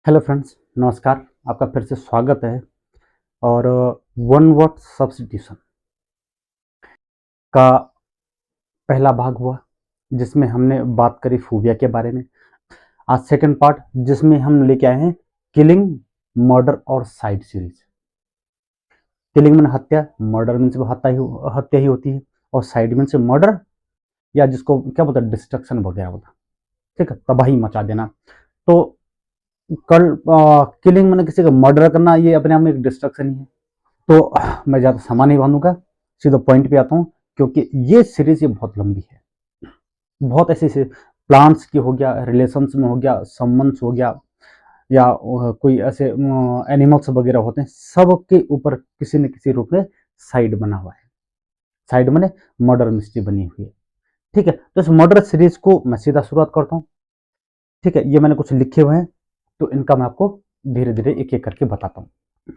Hello friends, नमस्कार। आपका फिर से स्वागत है। और वन वर्ड सब्स्टिट्यूशन का पहला भाग हुआ, जिसमें हमने बात करी फोबिया के बारे में। आज सेकंड पार्ट, जिसमें हम लेके आए हैं किलिंग, मर्डर और साइड सीरीज। किलिंग मीन हत्या, मर्डर मीन हत्या ही होती है, और साइड मीन से मर्डर, या जिसको क्या बोलते हैं, डिस्ट्रक्शन वगैरह होता है। ठीक है, तबाही मचा देना। तो कल किलिंग मैंने किसी का मर्डर करना, ये अपने आप में एक डिस्ट्रक्शन ही है। तो मैं ज़्यादा समय नहीं बांधूंगा, सीधा पॉइंट पे आता हूँ, क्योंकि ये सीरीज ये बहुत लंबी है। बहुत ऐसे ऐसे प्लांट्स की हो गया, रिलेशंस में हो गया, संबंध हो गया, या कोई ऐसे एनिमल्स वगैरह होते हैं, सब के ऊपर किसी न किसी रूप में साइड बना हुआ है। साइड मैंने मर्डर मिस्ट्री बनी हुई है। ठीक है, तो इस मर्डर सीरीज को मैं सीधा शुरुआत करता हूँ। ठीक है, ये मैंने कुछ लिखे हुए हैं, तो इनका मैं आपको धीरे धीरे एक एक करके बताता हूँ।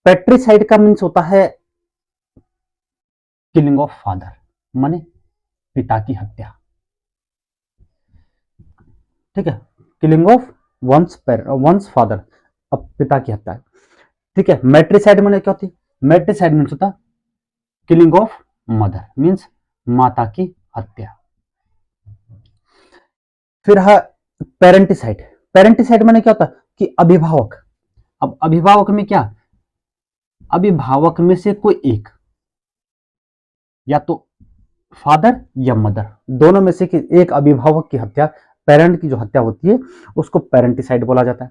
पेट्रीसाइड का मीन्स होता है किलिंग ऑफ फादर, माने पिता की हत्या। ठीक है, किलिंग ऑफ वंस फादर, अब पिता की हत्या। ठीक है, मैट्रिसाइड माने क्या होती है? मैट्रिसाइड मीन्स होता है किलिंग ऑफ मदर, मीन्स माता की हत्या। फिर है पेरेंटिसाइड। पेरेंटिसाइड माने क्या होता है कि अभिभावक। अब अभिभावक में क्या, अभिभावक में से कोई एक, या तो फादर या मदर, दोनों में से एक अभिभावक की हत्या, पेरेंट की जो हत्या होती है, उसको पेरेंटिसाइड बोला जाता है।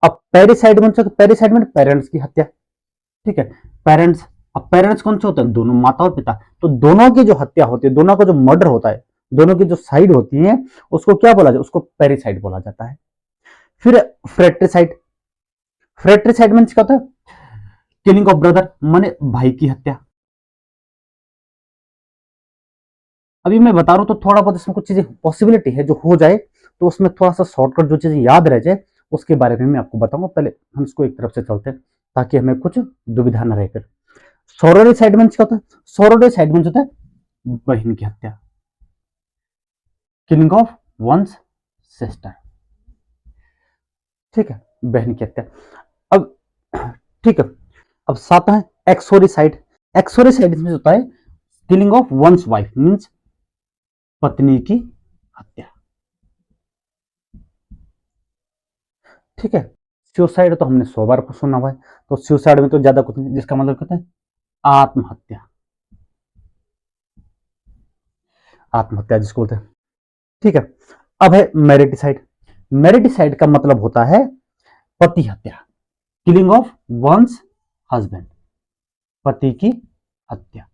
अब पेरिसाइड में, पेरिसाइड में पेरेंट्स की हत्या। ठीक है, पेरेंट्स, अब पेरेंट्स कौन से होते हैं? दोनों, माता और पिता। तो दोनों की जो हत्या होती है, दोनों का जो मर्डर होता है, दोनों की जो साइड होती है, उसको क्या बोला जाता है? उसको पेरिसाइड बोला जाता है। फिर फ्रेट्रिसाइड। फ्रेट्रिसाइड मीन्स क्या होता है? किलिंग ऑफ ब्रदर, माने भाई की हत्या। अभी मैं बता रहा हूं तो थोड़ा बहुत इसमें कुछ चीजें पॉसिबिलिटी है जो हो जाए, तो उसमें थोड़ा सा शॉर्टकट जो चीजें याद रह जाए, उसके बारे में मैं आपको बताऊंगा। पहले हम इसको एक तरफ से चलते हैं, ताकि हमें कुछ दुविधा न रहे। फिर सोरोरी साइड में क्या होता है? सोरोरी साइड में होता है बहन की हत्या, किलिंग ऑफ वंस सिस्टर। ठीक है, बहन की हत्या। अब ठीक है, अब साथ है एक्सोरिसाइड। एक्सोरिसाइड में होता है killing of one's wife, means पत्नी की हत्या। ठीक है, सुसाइड तो हमने 100 बार सुना हुआ है, तो सुसाइड में तो ज्यादा कुछ नहीं, जिसका मतलब कहते हैं आत्महत्या। आत्महत्या जिसको बोलते हैं। ठीक है, अब है मेरिटिसाइड। मेरिटिसाइड का मतलब होता है पति हत्या, किलिंग ऑफ वंस हस्बैंड, पति की हत्या।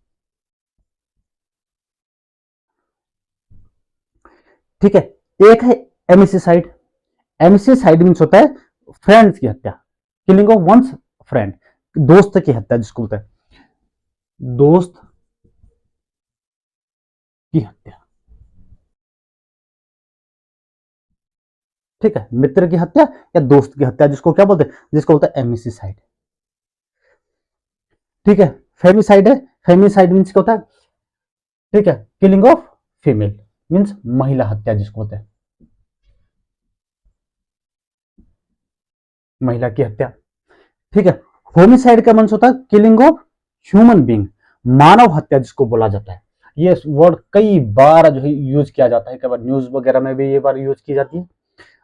ठीक है, एक है एमिसिसाइड। एमिसिसाइड मीन्स होता है फ्रेंड्स की हत्या, किलिंग ऑफ वंस फ्रेंड, दोस्त की हत्या जिसको बोलते हैं, दोस्त की हत्या। ठीक है, मित्र की हत्या या दोस्त की हत्या, जिसको क्या बोलते हैं? जिसको बोलते हैं एमिसिसाइड। ठीक है, फेमिसाइड है। फेमिसाइड मीन्स क्या होता है? ठीक है, किलिंग ऑफ फीमेल, मीन्स महिला हत्या जिसको होता है, महिला की हत्या। ठीक है, होमिसाइड का मीन्स होता है किलिंग ऑफ ह्यूमन बींग, मानव हत्या जिसको बोला जाता है। ये वर्ड कई बार जो है यूज किया जाता है, कई बार न्यूज वगैरह में भी ये बार यूज की जाती है,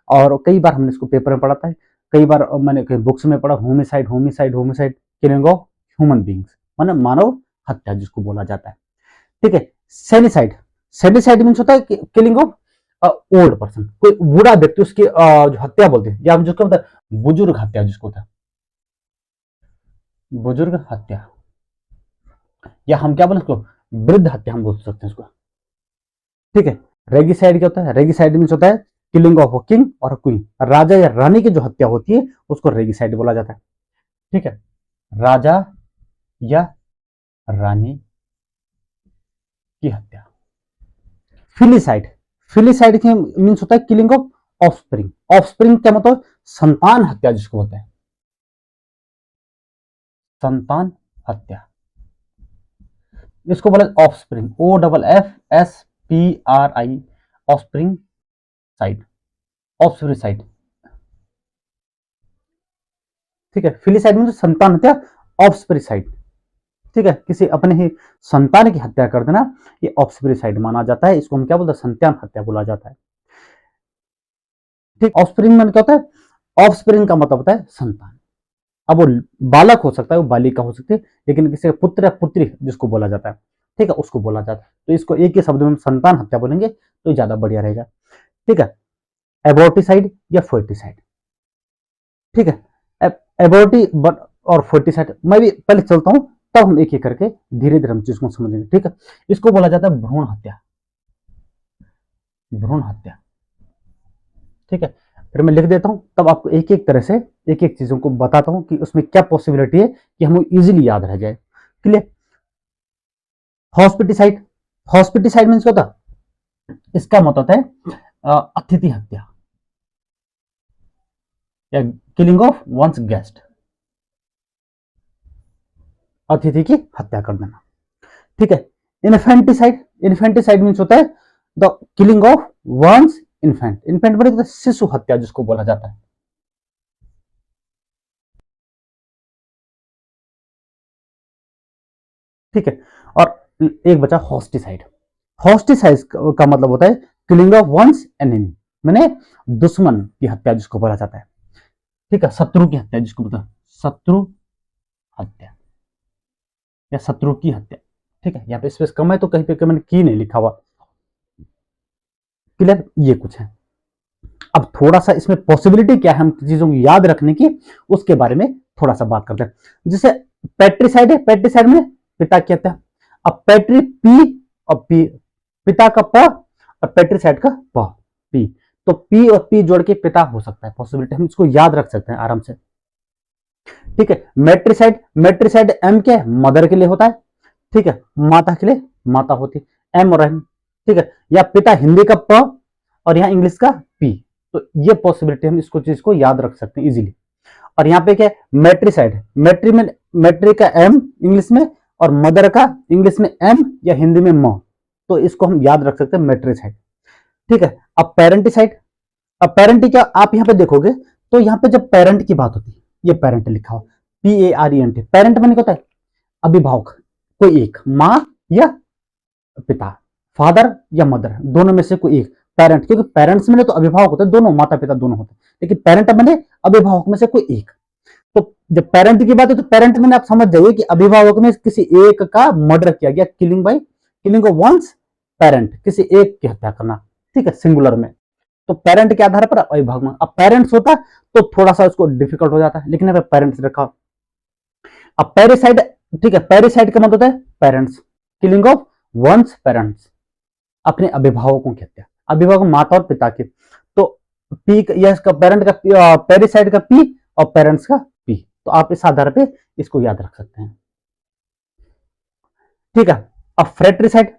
और कई बार हमने इसको पेपर में पढ़ा था, कई बार मैंने कई बुक्स में पढ़ा, homicide homicide homicide, killing of human beings, माने मानव हत्या जिसको बोला जाता है। ठीक है, सेनिसाइड। सेनिसाइड मीन्स होता है किलिंग ऑफ ओल्ड पर्सन, कोई बूढ़ा व्यक्ति, उसकी जो हत्या बोलते हैं, या हम जिसको होता है बुजुर्ग हत्या जिसको होता है, बुजुर्ग हत्या, या हम क्या बोले उसको, वृद्ध हत्या हम बोल सकते हैं उसको। ठीक है, रेगिसाइड क्या होता है? रेगिसाइड मीन्स होता है किलिंग ऑफ अ किंग और क्वीन, राजा या रानी की जो हत्या होती है, उसको रेगिसाइड बोला जाता है। ठीक है, राजा या रानी की हत्या। फिलिसाइड। फिलिसाइड के मीन्स होता है किलिंग ऑफ ऑफस्प्रिंग। ऑफस्प्रिंग क्या मतलब? संतान हत्या जिसको होता है, संतान हत्या, इसको बोला offspring, O double F S P R I, offspring side, offspring side. ठीक है, फिलिसाइड में संतान हत्या, ऑफस्प्रिसाइड, ठीक है, किसी अपने ही संतान की हत्या कर देना, ये ऑफस्प्रिसाइड माना जाता है। इसको हम क्या बोलते हैं, संतान हत्या बोला जाता है। ठीक, ऑफस्प्रिंग में क्या होता है, ऑफस्प्रिंग का मतलब होता है संतान। अब वो बालक हो सकता है, वो बालिका हो सकती है, लेकिन किसी का पुत्र या पुत्री जिसको बोला जाता है, ठीक है, उसको बोला जाता है। तो इसको एक ही शब्द में संतान हत्या बोलेंगे तो ज्यादा बढ़िया रहेगा। ठीक है, एबॉर्टिसाइड या फोर्टिसाइड, ठीक है, एबॉर्टी और फोर्टिसाइड मैं भी पहले चलता हूं, तब हम एक एक करके धीरे धीरे हम चीज को समझेंगे। ठीक है, इसको बोला जाता है भ्रूण हत्या, भ्रूण हत्या। ठीक है, फिर मैं लिख देता हूं, तब आपको एक एक तरह से एक एक चीजों को बताता हूं कि उसमें क्या पॉसिबिलिटी है कि हमें इजीली याद रह जाए। क्लियर। हॉस्पिटिसाइड, हॉस्पिटिसाइड मीन्स क्या होता है, इसका मतलब है अतिथि हत्या या किलिंग ऑफ वंस गेस्ट, अतिथि की हत्या कर देना। ठीक है, इन्फेंटिसाइड, इन्फेंटिसाइड मीन्स होता है the killing of one's infant, infant मतलब शिशु हत्या जिसको बोला जाता है। ठीक है, और एक बचा हॉस्टिसाइड, हॉस्टिसाइड का मतलब होता है किलिंग ऑफ वंस एनिमी, मैंने दुश्मन की हत्या जिसको बोला जाता है। ठीक है, शत्रु की हत्या जिसको बोलते हैं शत्रु हत्या या शत्रु की हत्या। ठीक है, यहाँ पे स्पेस कम है तो कहीं पे मैंने की नहीं लिखा हुआ। क्लियर, ये कुछ है। अब थोड़ा सा इसमें पॉसिबिलिटी क्या है हम चीजों को याद रखने की, उसके बारे में थोड़ा सा बात करते हैं। जैसे पेट्रिसाइड है, पेट्रिसाइड में पिता की हत्या। अब पेट्री पी और पी, पिता का प और पेट्रिसाइड का प, पी, तो पी और पी जोड़ के पिता हो सकता है, पॉसिबिलिटी हम इसको याद रख सकते हैं आराम से। ठीक है, मेट्रिसाइड, मेट्रिसाइड एम के मदर के लिए होता है। ठीक है, माता के लिए माता होती है, एम और एम। ठीक है, या पिता हिंदी का प और यहाँ इंग्लिश का पी, तो ये पॉसिबिलिटी हम इसको चीज को याद रख सकते हैं इजीली। और यहाँ पे क्या है, मेट्रिसाइड, मेट्री में मेट्री का एम इंग्लिश में और मदर का इंग्लिश में एम या हिंदी में म, तो इसको हम याद रख सकते हैं मेट्रिसाइड। ठीक है, अब पेरेंटिसाइड, अब पेरेंट क्या आप यहाँ पे देखोगे तो यहाँ पे जब पेरेंट की बात होती है, ये पेरेंट लिखा हो PARENT, पेरेंट मैंने क्या होता है, अभिभावक, कोई एक, माँ या पिता, फादर या मदर, दोनों में से कोई एक पेरेंट, क्योंकि पेरेंट्स में तो अभिभावक होते हैं, दोनों माता पिता दोनों होते हैं, लेकिन पेरेंट मैंने अभिभावक में से कोई एक। तो जब पेरेंट की बात है तो पेरेंट मैंने आप समझ जाइए कि अभिभावक में किसी एक का मर्डर किया गया, killing by killing of one's parent, किसी एक की हत्या करना। ठीक है, सिंगुलर में, तो पेरेंट के आधार पर अभिभावक में। अब पेरेंट्स होता तो थोड़ा सा उसको डिफिकल्ट हो जाता है, लेकिन अब पेरेंट्स रखा। अब पेरिसाइड, ठीक है, पेरिसाइड का मतलब होता है parents, killing of one's parents, अपने अभिभावकों की हत्या, अभिभावक माता और पिता की। तो पी या इसका पेरेंट का पेरिसाइड का पी और पेरेंट्स का पी, तो आप इस आधार पे इसको याद रख सकते हैं। ठीक है, अब फ्रेट्रिसाइड,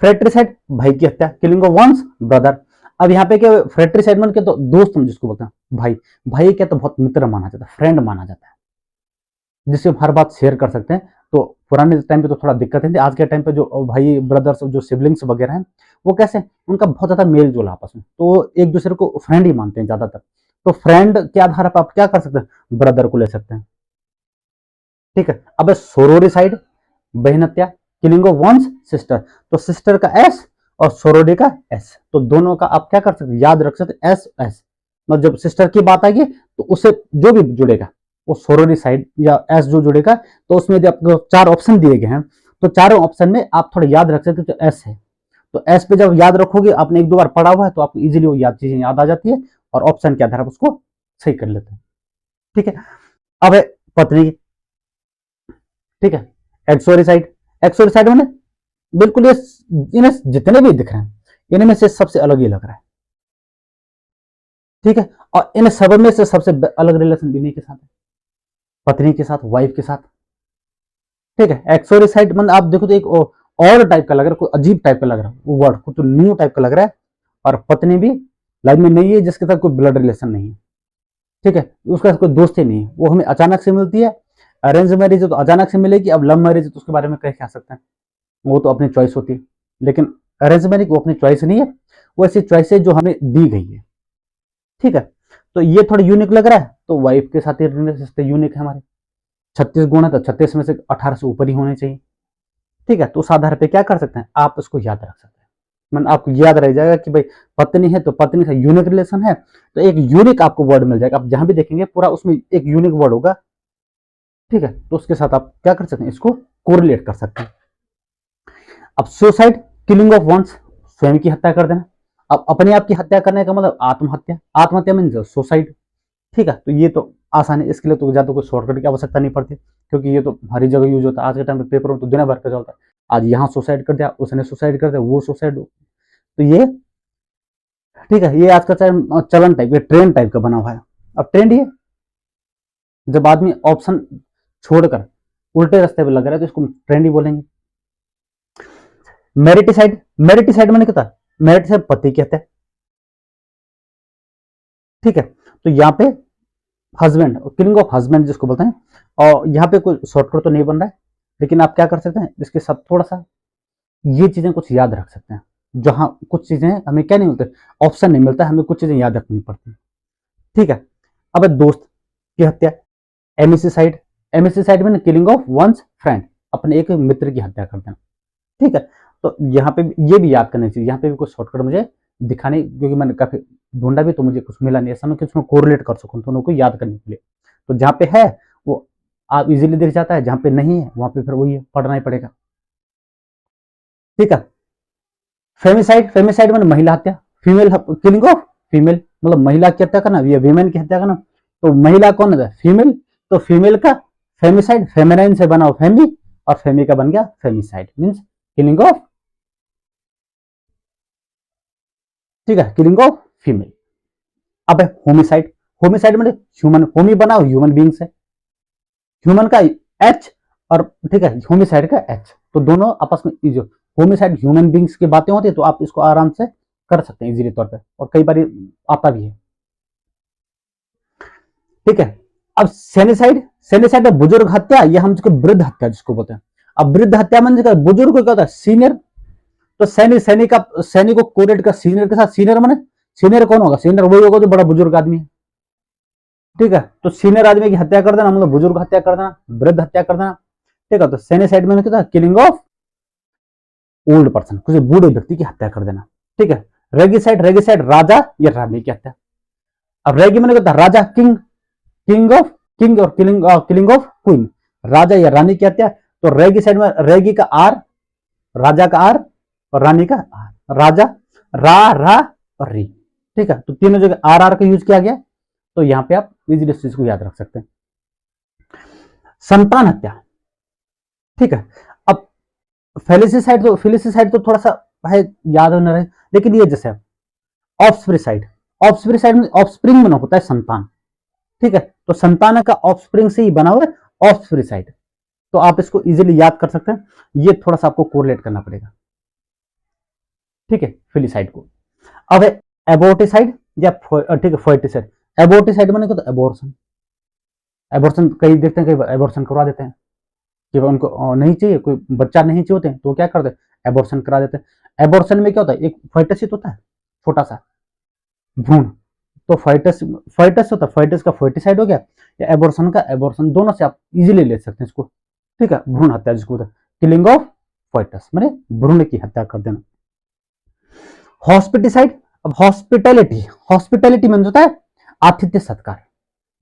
फ्रेट्रिसाइड भाई की हत्या, किलिंग ऑफ वंस ब्रदर। अब यहाँ पे क्या, फ्रेट्रिसाइड मन के तो दोस्त हम जिसको बोलते हैं भाई, भाई क्या तो बहुत मित्र माना जाता है, फ्रेंड माना जाता है, जिससे हम हर बात शेयर कर सकते हैं। तो पुराने टाइम पे तो थोड़ा दिक्कत है, आज के टाइम पे जो भाई ब्रदर्स जो सिबलिंग्स वगैरह हैं वो कैसे, उनका बहुत ज्यादा मेल जोल आपस में, तो एक दूसरे को फ्रेंड ही मानते हैं ज्यादातर। तो फ्रेंड के आधार पर आप क्या कर सकते हैं, ब्रदर को ले सकते हैं। ठीक है, अब सोरोरिसाइड, बहन हत्या, किलिंग ऑफ वंस सिस्टर, तो सिस्टर का एस और सोरोडी का एस, तो दोनों का आप क्या कर सकते, याद रख सकते एस एस, मतलब जब सिस्टर की बात आएगी तो उससे जो भी जुड़ेगा वो सोरोरी साइड या एस जो जुड़ेगा, तो उसमें यदि आपको 4 ऑप्शन दिए गए हैं तो चारों ऑप्शन में आप थोड़ा याद रख सकते तो एस है, तो एस पे जब याद रखोगे, आपने एक दो बार पढ़ा हुआ है तो आपको इजीली वो याद चीजें याद आ जाती है और ऑप्शन के आधार पर उसको सही कर लेते हैं। ठीक है, अब है पत्नी की। ठीक है, एक्सोरिसाइड, एक्सोरिसाइड मैंने बिल्कुल ये इन्हें जितने भी दिख रहे हैं इनमें से सबसे अलग ही लग रहा है। ठीक है, और इन सब में से सबसे अलग रिलेशन बिनी के साथ है, पत्नी के साथ, वाइफ के साथ। ठीक है, एक्सोरिसाइड मतलब आप देखो तो एक और टाइप का लग रहा है, कोई अजीब टाइप का लग रहा है वो वर्ड, कुछ तो न्यू टाइप का लग रहा है, और पत्नी भी लाइफ में नहीं है जिसके साथ कोई ब्लड रिलेशन नहीं है। ठीक है, उसका कोई दोस्त ही नहीं है, वो हमें अचानक से मिलती है। अरेंज मैरिज है तो अचानक से मिलेगी, अब लव मैरिज है तो उसके बारे में कह सकते हैं, वो तो अपनी चॉइस होती है, लेकिन अरेंज मैरिज वो अपनी चॉइस नहीं है, वो ऐसी चॉइस है जो हमें दी गई है। ठीक है, तो ये थोड़ा यूनिक लग रहा है, तो वाइफ के साथ ही रिश्ते यूनिक है हमारे। 36 गुण है तो 36 में से 18 से ऊपर ही होने चाहिए। ठीक है, तो उस आधार पे क्या कर सकते हैं, आप इसको याद रख सकते हैं। मतलब आपको याद रह जाएगा कि भाई पत्नी है तो पत्नी से यूनिक रिलेशन है, तो एक यूनिक आपको वर्ड मिल जाएगा। आप जहां भी देखेंगे पूरा उसमें एक यूनिक वर्ड होगा। ठीक है, तो उसके साथ आप क्या कर सकते हैं, इसको कोरिलेट कर सकते हैं। अब सुसाइड, किलिंग ऑफ वंस, स्वयं की हत्या कर देना। अब अपने आप की हत्या करने का मतलब आत्महत्या, आत्महत्या मीन सुसाइड। ठीक है, तो ये तो आसान है, इसके लिए तो ज्यादा कोई शॉर्टकट की आवश्यकता नहीं पड़ती, क्योंकि ये तो हर जगह यूज होता है। आज के टाइम पे पेपर में तो दुनिया भर का चलता है, आज यहाँ सुसाइड कर दिया, उसने सुसाइड कर दिया, वो सुसाइड, तो ये ठीक है, ये आज का चलन टाइप, ये ट्रेंड टाइप का बना हुआ है। अब ट्रेंड ये जब आदमी ऑप्शन छोड़कर उल्टे रास्ते पे लग रहा है तो इसको ट्रेंड ही बोलेंगे। मेरिटिसाइड, मेरिटिसाइड मैंने क्या था, मेरिटिसाइड पति की हत्या। ठीक है, तो यहाँ पे हस्बैंड, किलिंग ऑफ हस्बैंड जिसको बोलते हैं, और यहाँ पे कोई शॉर्टकट तो नहीं बन रहा है, लेकिन आप क्या कर सकते हैं, इसके साथ थोड़ा सा ये चीजें कुछ याद रख सकते हैं। जहां कुछ चीजें हमें क्या नहीं मिलते, ऑप्शन नहीं मिलता, हमें कुछ चीजें याद रखनी पड़ती है। ठीक है, अब दोस्त की हत्या, एमिसिसाइड, एमिसिसाइड में किलिंग ऑफ वंस फ्रेंड, अपने एक मित्र की हत्या कर देना। ठीक है, तो यहाँ पे ये भी याद करना चाहिए। यहाँ पे भी कुछ शॉर्टकट मुझे दिखाने, क्योंकि मैंने काफी ढूंढा भी तो मुझे कुछ मिला नहीं ऐसा मैं कुछ कोरिलेट कर सकूं दोनों को याद करने के लिए। तो जहाँ पे है वो आप इजीली दिख जाता है, जहाँ पे नहीं है वहां पे फिर वही पढ़ना ही पड़ेगा। ठीक है, फेमिसाइड, फेमिसाइड मतलब महिला हत्या, फीमेल किलिंग ऑफ फीमेल, मतलब महिला की हत्या करना या वीमेन की हत्या करना। तो महिला कौन है, फीमेल, तो फीमेल का फेमिसाइड, फेमिनाइन से बना फेमी, और फेमी का बन गया फेमिसाइड, मींस किलिंग ऑफ, ठीक है, किलिंग ऑफ फीमेल। अब है होमिसाइड, होमिसाइड मतलब ह्यूमन, होमी बना ह्यूमन बींग से, ह्यूमन का एच और ठीक है होमिसाइड का एच, तो दोनों आपस में जो होमिसाइड ह्यूमन बींग्स की बातें होती है, तो आप इसको आराम से कर सकते हैं इजीली तौर पे, और कई बार आता भी है। ठीक है, अब सेनिसाइड, सेनिसाइड में बुजुर्ग हत्या, या हम जिसको वृद्ध हत्या जिसको बोलते हैं। अब वृद्ध हत्या में बुजुर्ग को क्या होता है, सीनियर, तो सैनिक का सैनिक को कोरेट का सीनियर के साथ, सीनियर माने सीनियर कौन होगा, सीनियर वही होगा जो बड़ा बुजुर्ग आदमी है। ठीक है, तो सीनियर आदमी की हत्या कर देना मतलब बुजुर्ग हत्या कर देना, वृद्ध हत्या कर देना। ठीक है, तो सेनिसाइड में क्या था, किलिंग ऑफ ओल्ड पर्सन, किसी बूढ़े व्यक्ति की हत्या कर देना। ठीक है, रेगिसाइड, रेगिसाइड राजा या रानी की हत्या। अब रेगी मैंने कहता राजा, किंग, किंग ऑफ, किंग और किलिंग ऑफ क्वीन, राजा या रानी की हत्या। तो रेगिसाइड में रेगी का आर, राजा का आर और रानी का आर, राजा रा और री। ठीक है, तो तीनों जगह आर आर का यूज किया गया, तो यहां पे आप इजीली इस चीज को याद रख सकते हैं। संतान हत्या, ठीक है, अब फेलिसिसाइड तो थोड़ा सा है याद होना रहे, लेकिन ये जैसे ऑफस्प्रिसाइड, ऑफस्प्रिसाइड में ऑफस्प्रिंग बना होता है संतान। ठीक है, तो संतान का ऑफस्प्रिंग से ही बना हुआ है ऑफस्प्रिसाइड, तो आप इसको इजीली याद कर सकते हैं। ये थोड़ा सा आपको कोरिलेट करना पड़ेगा। ठीक है, फिलिसाइड को। अब है एबोर्टिसाइड या ठीक है फोर्टिसाइड। एबोर्टिसाइड मैंने कहा एबोर्शन, एबोर्शन कई देखते हैं, कई एबोर्शन करवा देते हैं कि उनको नहीं चाहिए, कोई बच्चा नहीं चाहिए होते हैं, तो क्या करते हैं, एबोर्शन करा देते हैं। एबोर्शन में क्या होता है, एक फोर्टिस होता है छोटा सा भ्रूण, तो फोर्टिस फोर्टिस होता है, फोर्टिस का फोर्टिसाइड हो गया, या एबोर्शन का एबोर्शन, दोनों से आप इजीली ले सकते हैं इसको। ठीक है, भ्रूण हत्या जिसको किलिंग ऑफ फोर्टिस मैंने भ्रूण की हत्या कर देना। हॉस्पिटिसाइड, अब हॉस्पिटैलिटी, हॉस्पिटैलिटी में होता है आतिथ्य सत्कार,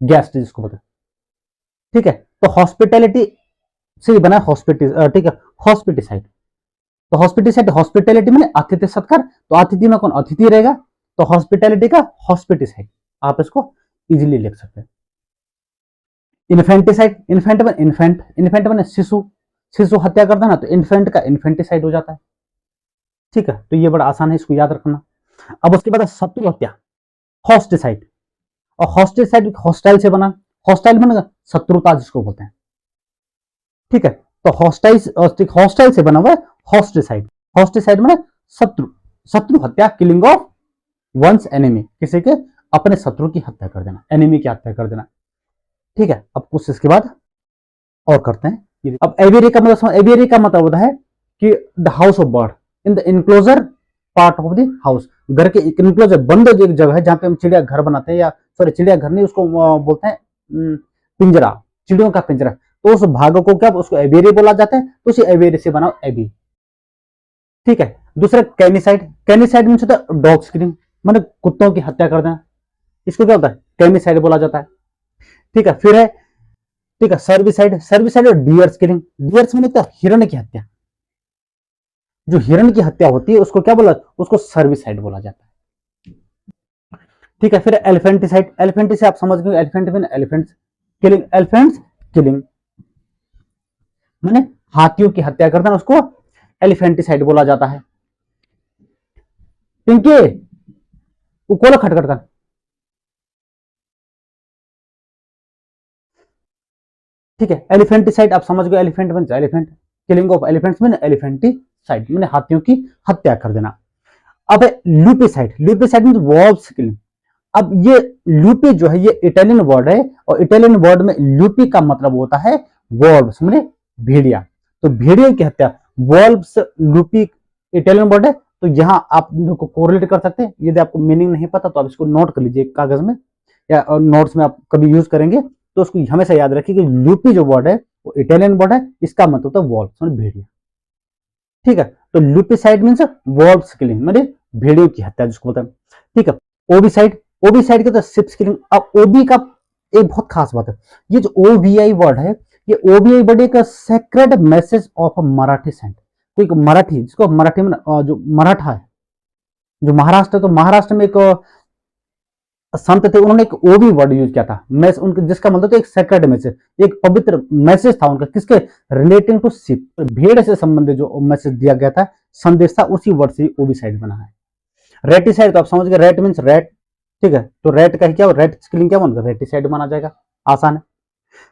गेस्ट जिसको बोलते हैं। ठीक है, तो हॉस्पिटैलिटी से बना हॉस्पिटल, ठीक है, हॉस्पिटिसाइड। तो हॉस्पिटिसाइड हॉस्पिटैलिटी में आतिथ्य सत्कार, तो अतिथि में कौन अतिथि रहेगा, तो हॉस्पिटैलिटी का हॉस्पिटिसाइड, आप इसको इजीली लिख सकते हैं। इन्फेंटिसाइड, इन्फेंट में इन्फेंट, इन्फेंट में शिशु, शिशु हत्या करता ना, तो इन्फेंट का इन्फेंटिसाइड हो जाता है। ठीक है, तो ये बड़ा आसान है, इसको याद रखना। अब उसके बाद शत्रु हत्या, हॉस्टिसाइड, और हॉस्टिसाइड हॉस्टाइल से बना, हॉस्टाइल में शत्रुता जिसको बोलते हैं। ठीक है, तो हॉस्टाइल से बना हुआ है हॉस्टिसाइड, हॉस्टिसाइड में शत्रु, शत्रु हत्या, किलिंग ऑफ वंस एनिमी, किसी के अपने शत्रु की हत्या कर देना, एनिमी की हत्या कर देना। ठीक है, अब कुछ इसके बाद और करते हैं। अब एवियरी का मतलब, एवियरी का मतलब होता है कि the house of bird in the enclosure part of the house, घर के इनक्लोजर बंद जो एक जगह है जहां पे हम चिड़िया घर बनाते हैं या सॉरी चिड़ियाघर नहीं, उसको बोलते हैं पिंजरा, चिड़ियों का पिंजरा। तो उस भाग को क्या, उसको एवियरी बोला जाता है, तो उसी एवियरी से बनाओ एवी। ठीक है। दूसरा कैनिसाइड, कैनिसाइड मीन्स होता है डॉग किलिंग, माने कुत्तों की हत्या कर देना, इसको क्या होता है, कैनिसाइड बोला जाता है। ठीक है। फिर है, ठीक है, सर्विसाइड, सर्विसाइड और डियर्स किलिंग, डियर्स में हिरण की हत्या, जो हिरण की हत्या होती है उसको क्या बोला, उसको सर्विसाइड बोला जाता है। ठीक है। फिर एलिफेंटिसाइड, एलिफेंटिसाइड आप समझ गए, एलिफेंट में एलिफेंट्स किलिंग, एलिफेंट्स किलिंग माने हाथियों की हत्या करना, उसको एलिफेंटिसाइड बोला जाता है। पिंकी वो कोला खटखट, ठीक है। एलिफेंटिसाइड आप समझ गए, elephant mean elephant, killing of elephants mean elephanticide माने हाथियों की हत्या कर देना। अब है lupicide, lupicide mean wolves killing. अब ये ल्यूपी जो है ये इटालियन वर्ड है, और इटालियन वर्ड में ल्यूपी का मतलब होता है वॉल्व्स माने भेड़िया, तो भेड़ियों की हत्या, वॉल्व्स लूपी इटालियन वर्ड है। तो यहां आप को कोरिलेट कर सकते हैं, यदि आपको मीनिंग नहीं पता तो आप इसको नोट कर लीजिए कागज में, या नोट्स में आप कभी यूज करेंगे तो उसको हमेशा याद रखिए कि लूपी जो वर्ड है वो इटालियन वर्ड है, इसका मतलब होता है वॉल्व्स माने भेड़िया। ठीक है। तो लूपिसाइड मीन्स वॉल्व्स किलिंग माने भेड़ियों की हत्या जिसको बोलते हैं। ठीक है। ओबिसाइड, ओबिसाइड के तो शिप्स किलिंग। अब ओबी का एक बहुत खास बात है, ये जो ओवीआई वर्ड है, ये ओवीआई वर्ड एक sacred message of Marathi saint, कोई मराठी जिसको मराठी में जो मराठा है, जो महाराष्ट्र, तो महाराष्ट्र में एक संत थे, उन्होंने एक ओवी वर्ड यूज किया था, मैस उनके, जिसका मतलब तो एक सेक्रेड मैसेज, एक पवित्र मैसेज था उनका, किसके रिलेटिंग टू शिप, भेड़ से संबंधित जो मैसेज दिया गया था, संदेश था, उसी वर्ड से ओविसाइड बना है। रेटिसाइड तो आप समझ गए, रेट मीन्स रेट, ठीक है, तो रेट का क्या, रेट स्किलिंग क्या बनकर रेटिसाइड माना जाएगा, आसान है।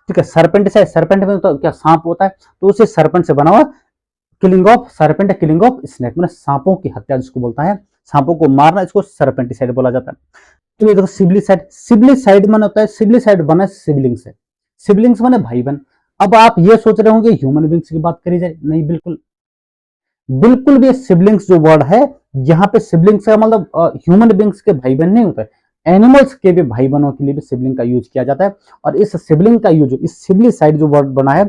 ठीक है। सर्पेंटिसाइड, सर्पेंट में तो क्या सांप होता है, तो उसे सर्पेंट से बना हुआ, killing of serpent, killing of snake मतलब सांपों की हत्या जिसको बोलता है, सांपों को मारना, इसको सर्पेंटिसाइड बोला जाता है। तो ये देखो सिबलिसाइड, सिबलिसाइड माने होता है, सिबलिसाइड बना सिबलिंग से, सिबलिंग्स माने भाई बहन। अब आप ये सोच रहे होंगे ह्यूमन बींग्स की बात करी जाए, नहीं, बिल्कुल बिल्कुल भी सिबलिंग्स जो वर्ड है, यहाँ पे सिबलिंग्स का मतलब ह्यूमन बींग्स के भाई बहन नहीं होता है, एनिमल्स के भी भाई बहनों के लिए भी सिबलिंग का यूज किया जाता है। और इस सिबलिंग का यूज, इस सिबलिसाइड जो वर्ड बना है,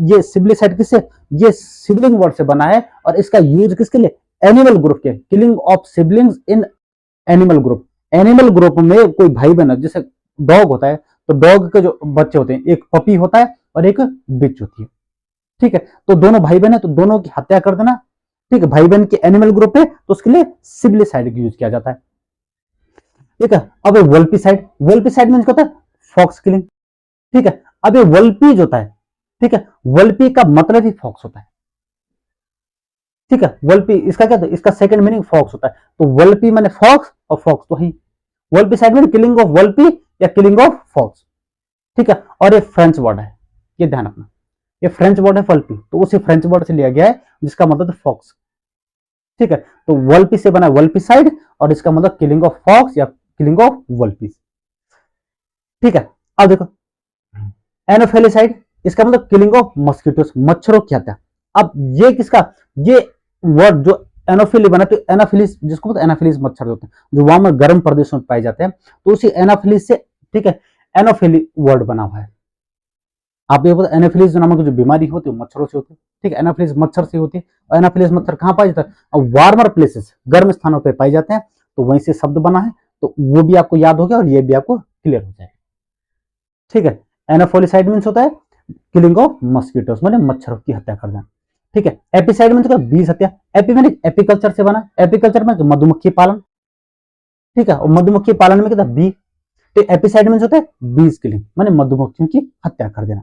ये सिबलिसाइड किससे, ये सिबलिंग वर्ड से बना है, और इसका यूज किसके लिए, एनिमल ग्रुप के, killing of siblings in animal group, animal group में कोई भाई बहन, जैसे डॉग होता है, तो डॉग के जो बच्चे होते हैं, एक पपी होता है और एक बिच होती है। ठीक है। तो दोनों भाई बहन है, तो दोनों की हत्या कर देना। ठीक है। भाई बहन के एनिमल ग्रुप है तो उसके लिए सिबलिसाइड यूज किया जाता है। ठीक है। अब वल्पिसाइड, वल्पिसाइड में होता है फॉक्स किलिंग। ठीक है। अब ये वल्पी जो होता है, ठीक है, वल्पी का मतलब ही फॉक्स होता है। ठीक है। वल्पी इसका क्या था, इसका सेकंड मीनिंग फॉक्स होता है, तो वल्पी माने फॉक्स, और फॉक्स तो ही वल्पिसाइड में किलिंग ऑफ वल्पी या किलिंग ऑफ फॉक्स। ठीक है। और ये फ्रेंच वर्ड है, ये ध्यान रखना, ये फ्रेंच वर्ड है वल्पी, तो उसी फ्रेंच वर्ड से लिया गया है जिसका मतलब फॉक्स। ठीक है। तो वल्पी से बना वल्पिसाइड, और इसका मतलब किलिंग ऑफ फॉक्स या किलिंग ऑफ वल्पीज। ठीक है। अब देखो एनोफेलिसाइड, इसका मतलब किलिंग ऑफ मस्किटोस, मच्छरों की हत्या। अब ये किसका, ये वर्ड जो एनोफिली बना, तो एनाफिलिस जिसको बोलते हैं, एनाफिलिस मच्छर होते हैं जो वहां में गर्म प्रदेशों में पाए जाते हैं, तो उसी एनाफिलिस से, ठीक है, एनोफिली वर्ड बना हुआ है। आप ये पता, एनाफिलिस नामक जो बीमारी होती है मच्छरों से होती है। ठीक है। एनाफिलिस मच्छर से होती है, और एनाफिलिस मच्छर कहाँ पाया जाता है, और वार्मर प्लेसेस, गर्म स्थानों पर पाए जाते हैं, तो वहीं से शब्द बना है, तो वो भी आपको याद हो गया, और ये भी आपको क्लियर हो जाएगा। ठीक है। एनाफोलिसाइड मीन्स होता है किलिंग ऑफ मस्किटोस, मतलब मच्छरों की हत्या कर देना। ठीक है। एपिसाइड मीन्स होता है बीज हत्या, एपी मैंने एपीकल्चर से बना, एपीकल्चर में मधुमक्खी पालन। ठीक है। और मधुमक्खी पालन में क्या था, बी, तो एपिसाइड मीन्स होता है बीज किलिंग, माने मधुमक्खियों की हत्या कर देना।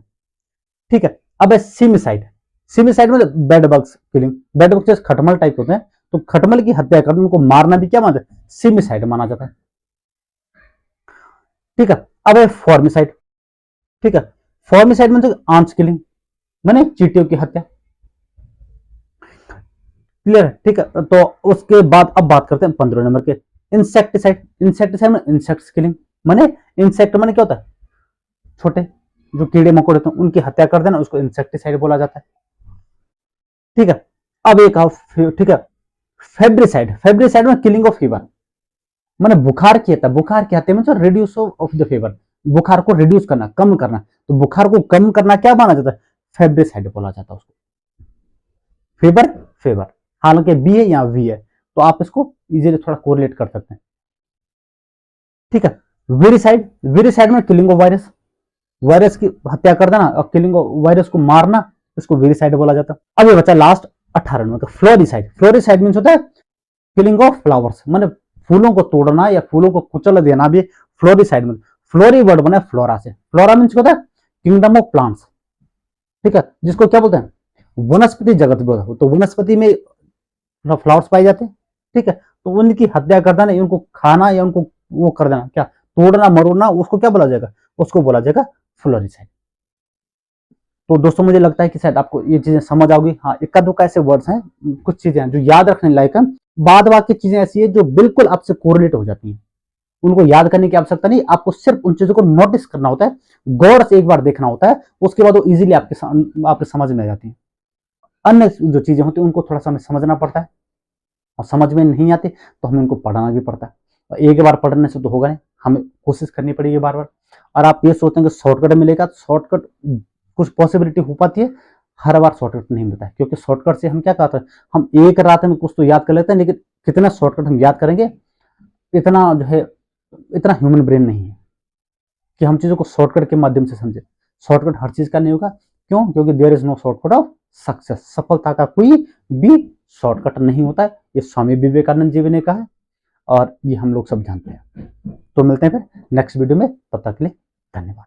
ठीक है। अब है सिमिसाइड, सिमिसाइड मतलब bed bugs killing, bed bugs जैसे खटमल टाइप होते हैं, तो खटमल की हत्या कर, उनको मारना भी क्या मानते हैं, सिमिसाइड माना जाता है। ठीक है। अब है फॉर्मिसाइड, ठीक है, फॉर्मिसाइड मतलब आंच किलिंग, माने चींटियों की हत्या। क्लियर है। ठीक है। तो उसके बाद अब बात करते हैं 15 नंबर के, इंसेक्टिसाइड, इंसेक्टिसाइड में इंसेक्ट्स किलिंग, माने इंसेक्ट माने क्या होता है, छोटे जो कीड़े मकोड़े होते हैं उनकी हत्या कर देना, उसको इंसेक्टिसाइड बोला जाता है। ठीक है। अब एक ठीक है, फेब्रिसाइड, फेब्रिसाइड में किलिंग ऑफ फीवर, मैंने बुखार किया था, बुखार क्या था मतलब रिड्यूस ऑफ द फीवर, बुखार को रिड्यूस करना, कम करना। तो बुखार को कम करना क्या माना जाता है, फेब्रिसाइड बोला जाता है उसको। फीवर फीवर, हालांकि बी है या वी है, तो आप इसको इजीली थोड़ा कोरिलेट कर सकते हैं। ठीक है, वीरिसाइड, वीरिसाइड में किलिंग ऑफ वायरस, वायरस की हत्या कर देना और किलिंग ऑफ वायरस को मारना, इसको वीरिसाइड बोला जाता है। अब ये बचा लास्ट 18 नंबर, फ्लोरिसाइड। फ्लोरिसाइड मीन्स होता है किलिंग ऑफ फ्लावर्स, माने फूलों को तोड़ना या फूलों को कुचल देना भी फ्लोरिसाइड में। फ्लोरी वर्ड बना फ्लोरा से, फ्लोरा मीन्स होता है किंगडम ऑफ प्लांट्स। ठीक है, जिसको क्या बोलते हैं, वनस्पति जगत बोलते हैं। तो वनस्पति में फ्लावर्स पाए जाते हैं। ठीक है, तो उनकी हत्या कर देना, उनको खाना या उनको वो कर देना, क्या तोड़ना मरोड़ना, उसको क्या बोला जाएगा, उसको बोला जाएगा फ्लोरिसाइड। तो दोस्तों मुझे लगता है कि शायद आपको ये चीजें समझ आओगी। हाँ, इक्का दुक्का ऐसे वर्ड्स हैं, कुछ चीजें हैं जो याद रखने लायक है। बाद बाकी चीजें ऐसी है जो बिल्कुल आपसे कोरिलेट हो जाती हैं, उनको याद करने की आवश्यकता नहीं, आपको सिर्फ उन चीजों को नोटिस करना होता है, गौर से एक बार देखना होता है, उसके बाद वो इजीली आपके समझ में आ जाती है। अन्य जो चीजें होती हैं उनको थोड़ा सा हमें समझना पड़ता है, और समझ में नहीं आती तो हमें उनको पढ़ाना भी पड़ता है। और एक बार पढ़ने से तो होगा नहीं, हमें कोशिश करनी पड़ेगी बार बार। और आप ये सोचते हैं कि शॉर्टकट मिलेगा, तो शॉर्टकट कुछ पॉसिबिलिटी हो पाती है, हर बार शॉर्टकट नहीं मिलता है, क्योंकि शॉर्टकट से हम क्या करते हैं, हम एक रात में कुछ तो याद कर लेते हैं, लेकिन कितना शॉर्टकट हम याद करेंगे, इतना जो है, इतना ह्यूमन ब्रेन नहीं है कि हम चीजों को शॉर्टकट के माध्यम से समझे। शॉर्टकट हर चीज का नहीं होगा, क्यों, क्योंकि there is no shortcut of success, सफलता का कोई भी शॉर्टकट नहीं होता है। ये स्वामी विवेकानंद जी ने कहा है, और ये हम लोग सब जानते हैं। तो मिलते हैं फिर नेक्स्ट वीडियो में, तब तक के लिए धन्यवाद।